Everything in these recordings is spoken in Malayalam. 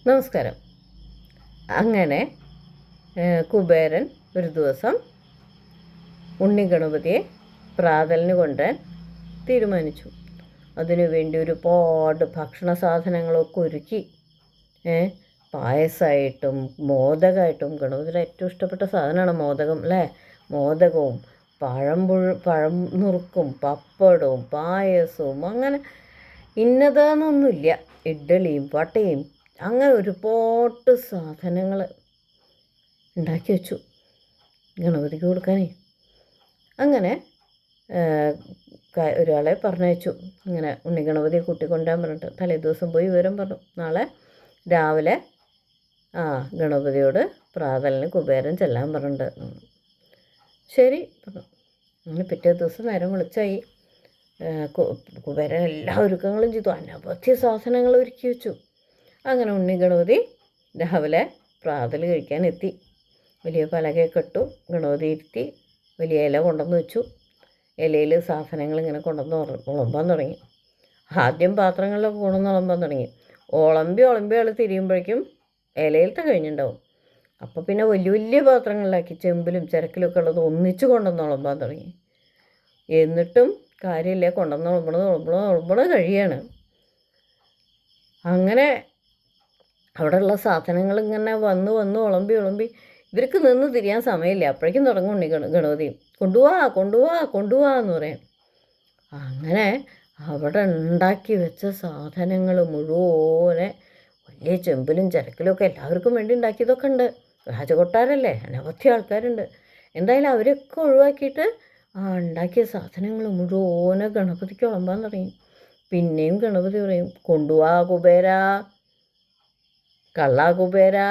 നമസ്കാരം. അങ്ങനെ കുബേരൻ ഒരു ദിവസം ഉണ്ണി ഗണപതിയെ പ്രാതലിന് കൊണ്ടുവരാൻ തീരുമാനിച്ചു. അതിനുവേണ്ടി ഒരുപാട് ഭക്ഷണ സാധനങ്ങളൊക്കെ ഒരുക്കി. പായസമായിട്ടും മോദകമായിട്ടും, ഗണപതിയുടെ ഏറ്റവും ഇഷ്ടപ്പെട്ട സാധനമാണ് മോദകം അല്ലേ. മോദകവും പഴം നുറുക്കും പപ്പടവും പായസവും അങ്ങനെ ഇന്നതാന്നൊന്നുമില്ല. ഇഡ്ഡലിയും വട്ടയും അങ്ങനെ ഒരുപാട് സാധനങ്ങൾ ഉണ്ടാക്കി വെച്ചു ഗണപതിക്ക് കൊടുക്കാനേ. അങ്ങനെ ഒരാളെ പറഞ്ഞയച്ചു, ഇങ്ങനെ ഉണ്ണി ഗണപതിയെ കൂട്ടിക്കൊണ്ടുവരാൻ പറഞ്ഞിട്ട്. തലേ ദിവസം പോയി വിവരം പറഞ്ഞു, നാളെ രാവിലെ ഗണപതിയോട് പ്രാതലിന് കുബേരൻ ചെല്ലാൻ പറഞ്ഞിട്ടുണ്ട്. ശരി പറഞ്ഞു. അങ്ങനെ പിറ്റേ ദിവസം നേരം വിളിച്ചായി. കുബേരൻ എല്ലാ ഒരുക്കങ്ങളും ചെയ്തു, അനവധി സാധനങ്ങൾ ഒരുക്കി വെച്ചു. അങ്ങനെ ഉണ്ണി ഗണപതി രാവിലെ പ്രാതൽ കഴിക്കാൻ എത്തി. വലിയ പലകയൊക്കെ ഇട്ടു, ഗണപതി ഇരുത്തി വലിയ ഇല കൊണ്ടുവന്ന് വെച്ചു. ഇലയിൽ സാധനങ്ങൾ ഇങ്ങനെ കൊണ്ടുവന്ന് ഉളമ്പാൻ തുടങ്ങി. ആദ്യം പാത്രങ്ങളിലൊക്കെ കൊണ്ടുവന്ന് ഉളമ്പാൻ തുടങ്ങി. ഉളമ്പി ആൾ തിരിയുമ്പോഴേക്കും ഇലയിലത്തെ കഴിഞ്ഞിട്ടുണ്ടാവും. അപ്പോൾ പിന്നെ വലിയ വലിയ പാത്രങ്ങളിലാക്കി ചെമ്പിലും ചിരക്കിലൊക്കെ ഉള്ളത് ഒന്നിച്ച് കൊണ്ടുവന്ന് ഉളമ്പാൻ തുടങ്ങി. എന്നിട്ടും കാര്യമില്ല, കൊണ്ടുവന്ന് ഉളമ്പണത് കഴിയാണ്. അങ്ങനെ അവിടെയുള്ള സാധനങ്ങൾ ഇങ്ങനെ വന്ന് ഉളമ്പി ഇവർക്ക് നിന്ന് തിരിയാൻ സമയമില്ല. അപ്പോഴേക്കും തുടങ്ങും ഉണ്ണി ഗണപതി കൊണ്ടുപോവാ എന്ന് പറയാം. അങ്ങനെ അവിടെ ഉണ്ടാക്കി വെച്ച സാധനങ്ങൾ മുഴുവനെ വലിയ ചെമ്പിലും ചിരക്കിലും എല്ലാവർക്കും വേണ്ടി ഉണ്ടാക്കിയതൊക്കെ ഉണ്ട്. രാജകൊട്ടാരല്ലേ, അനവധി ആൾക്കാരുണ്ട്. എന്തായാലും അവരൊക്കെ ഒഴിവാക്കിയിട്ട് ഉണ്ടാക്കിയ സാധനങ്ങൾ മുഴുവനെ ഗണപതിക്ക് വിളമ്പാൻ തുടങ്ങി. പിന്നെയും ഗണപതി പറയും, കൊണ്ടുവാ കുബേരാ, കള്ളാ കുബേരാ,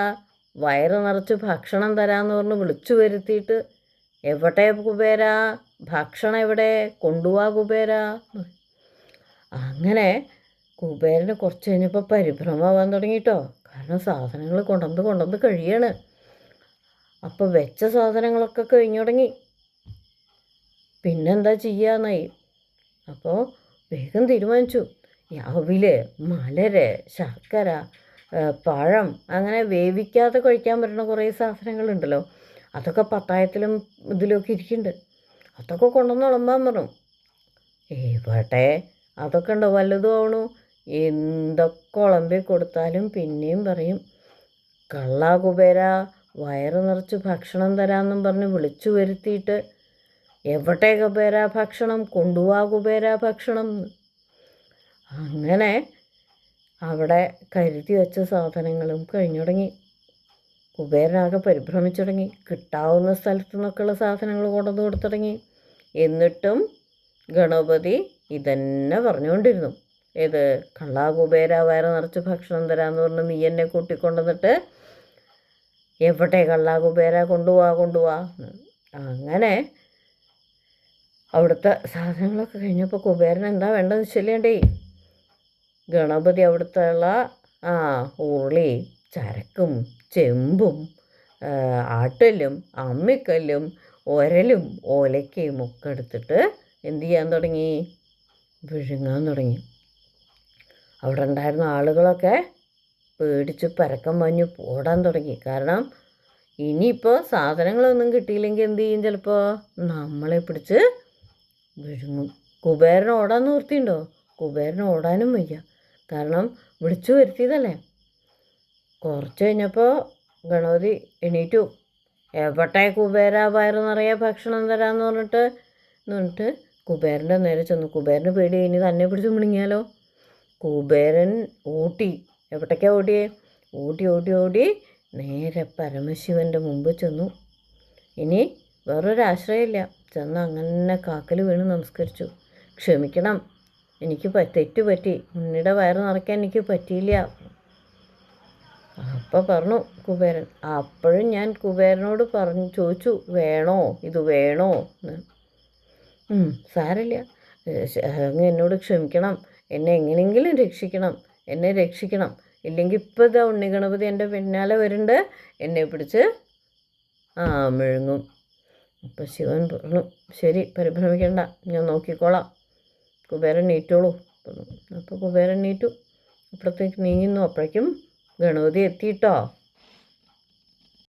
വയറ് നിറച്ച് ഭക്ഷണം തരാമെന്ന് പറഞ്ഞ് വിളിച്ചു വരുത്തിയിട്ട്, എവിടെ കുബേരാ, ഭക്ഷണം എവിടെ, കൊണ്ടുവാ കുബേരാ. അങ്ങനെ കുബേരന് കുറച്ച് കഴിഞ്ഞപ്പോൾ പരിഭ്രമമാവാൻ തുടങ്ങിയിട്ടോ. കാരണം സാധനങ്ങൾ കൊണ്ടുവന്ന് കഴിയാണ്. അപ്പോൾ വെച്ച സാധനങ്ങളൊക്കെ കഴിഞ്ഞു തുടങ്ങി. പിന്നെന്താ ചെയ്യാന്നായി. അപ്പോൾ വേഗം തീരുമാനിച്ചു, അവില്, മലര്, ശർക്കര, പഴം, അങ്ങനെ വേവിക്കാതെ കഴിക്കാൻ പറ്റുന്ന കുറേ സാധനങ്ങളുണ്ടല്ലോ, അതൊക്കെ പത്തായത്തിലും ഇതിലൊക്കെ ഇരിക്കുന്നുണ്ട്. അതൊക്കെ കൊണ്ടുവന്ന് വിളമ്പാൻ പറഞ്ഞു. എവിടെ അതൊക്കെ ഉണ്ടോ, വല്ലതും ആവണു. എന്തൊക്കെ വിളമ്പി കൊടുത്താലും പിന്നെയും പറയും, കള്ളാ കുബേരാ, വയറ് നിറച്ച് ഭക്ഷണം തരാമെന്നും പറഞ്ഞ് വിളിച്ചു വരുത്തിയിട്ട്, എവിടെ കുബേരാ ഭക്ഷണം, കൊണ്ടുവാ കുബേരാ ഭക്ഷണം. അങ്ങനെ അവിടെ കരുതി വെച്ച സാധനങ്ങളും കഴിഞ്ഞു തുടങ്ങി. കുബേരനാകെ പരിഭ്രമിച്ചു തുടങ്ങി. കിട്ടാവുന്ന സ്ഥലത്തു നിന്നൊക്കെയുള്ള സാധനങ്ങൾ കൊണ്ടുവന്ന് കൊടുത്തു തുടങ്ങി. എന്നിട്ടും ഗണപതി ഇതന്നെ പറഞ്ഞുകൊണ്ടിരുന്നു. ഏത്, കള്ളാ കുബേര, വയറ് നിറച്ച് ഭക്ഷണം തരാമെന്ന് പറഞ്ഞ് നീ എന്നെ കൂട്ടിക്കൊണ്ടുവന്നിട്ട് എവിടെ കള്ളാ കുബേര, കൊണ്ടുപോവാ. അങ്ങനെ അവിടുത്തെ സാധനങ്ങളൊക്കെ കഴിഞ്ഞപ്പോൾ കുബേരൻ എന്താ വേണ്ടതെന്ന് വെച്ചില്ലേണ്ടേ, ഗണപതി അവിടുത്തെ ഉള്ള ഉരുളി, ചരക്കും ചെമ്പും ആട്ടലും അമ്മിക്കല്ലും ഒരലും ഓലയ്ക്കയും ഒക്കെ എടുത്തിട്ട് എന്ത് ചെയ്യാൻ തുടങ്ങി, വിഴുങ്ങാൻ തുടങ്ങി. അവിടെ ഉണ്ടായിരുന്ന ആളുകളൊക്കെ പേടിച്ച് പരക്കം പാഞ്ഞ് ഓടാൻ തുടങ്ങി. കാരണം ഇനിയിപ്പോൾ സാധനങ്ങളൊന്നും കിട്ടിയില്ലെങ്കിൽ എന്ത് ചെയ്യും, ചിലപ്പോൾ നമ്മളെ പിടിച്ച് വിഴുങ്ങും. കുബേരൻ ഓടാൻ നിവൃത്തിയുണ്ടോ? കുബേരൻ ഓടാനും വയ്യ, കാരണം വിളിച്ചു വരുത്തിയതല്ലേ. കുറച്ച് കഴിഞ്ഞപ്പോൾ ഗണപതി എണീറ്റു. എവിടെ കുബേര, വയറ് നിറയെ ഭക്ഷണം തരാമെന്ന് പറഞ്ഞിട്ട് കുബേരൻ്റെ നേരെ ചെന്നു. കുബേരന് പേടി, ഇനി തന്നെ പിടിച്ച് മുണങ്ങിയാലോ. കുബേരൻ ഓട്ടി. എവിടേക്കാണ് ഓടിയേ? ഓടി നേരെ പരമശിവൻ്റെ മുമ്പ് ചെന്നു. ഇനി വേറൊരാശ്രയമില്ല. ചെന്ന് അങ്ങനെ കാക്കൽ വീണ് നമസ്കരിച്ചു. ക്ഷമിക്കണം, എനിക്ക് തെറ്റുപറ്റി, ഉണ്ണിയുടെ വയറ് നിറയ്ക്കാൻ എനിക്ക് പറ്റിയില്ല. അപ്പം പറഞ്ഞു കുബേരൻ. അപ്പോഴും ഞാൻ കുബേരനോട് ചോദിച്ചു, ഇത് വേണോ എന്ന്. സാരമില്ല, അങ്ങ് എന്നോട് ക്ഷമിക്കണം, എന്നെ എങ്ങനെയെങ്കിലും രക്ഷിക്കണം. ഇല്ലെങ്കിൽ ഇപ്പോൾ ഇതാ ഉണ്ണി ഗണപതി എൻ്റെ പിന്നാലെ വരുന്നുണ്ട്, എന്നെ പിടിച്ച് മെഴുങ്ങും. അപ്പം ശിവൻ പറഞ്ഞു, ശരി, പരിഭ്രമിക്കണ്ട, ഞാൻ നോക്കിക്കോളാം, കുബേരൻ നീറ്റോളൂ. അപ്പോൾ കുബേരൻ നീറ്റു, അപ്പുറത്തേക്ക് നീങ്ങുന്നു. അപ്പോഴേക്കും ഗണപതി എത്തിയിട്ടോ.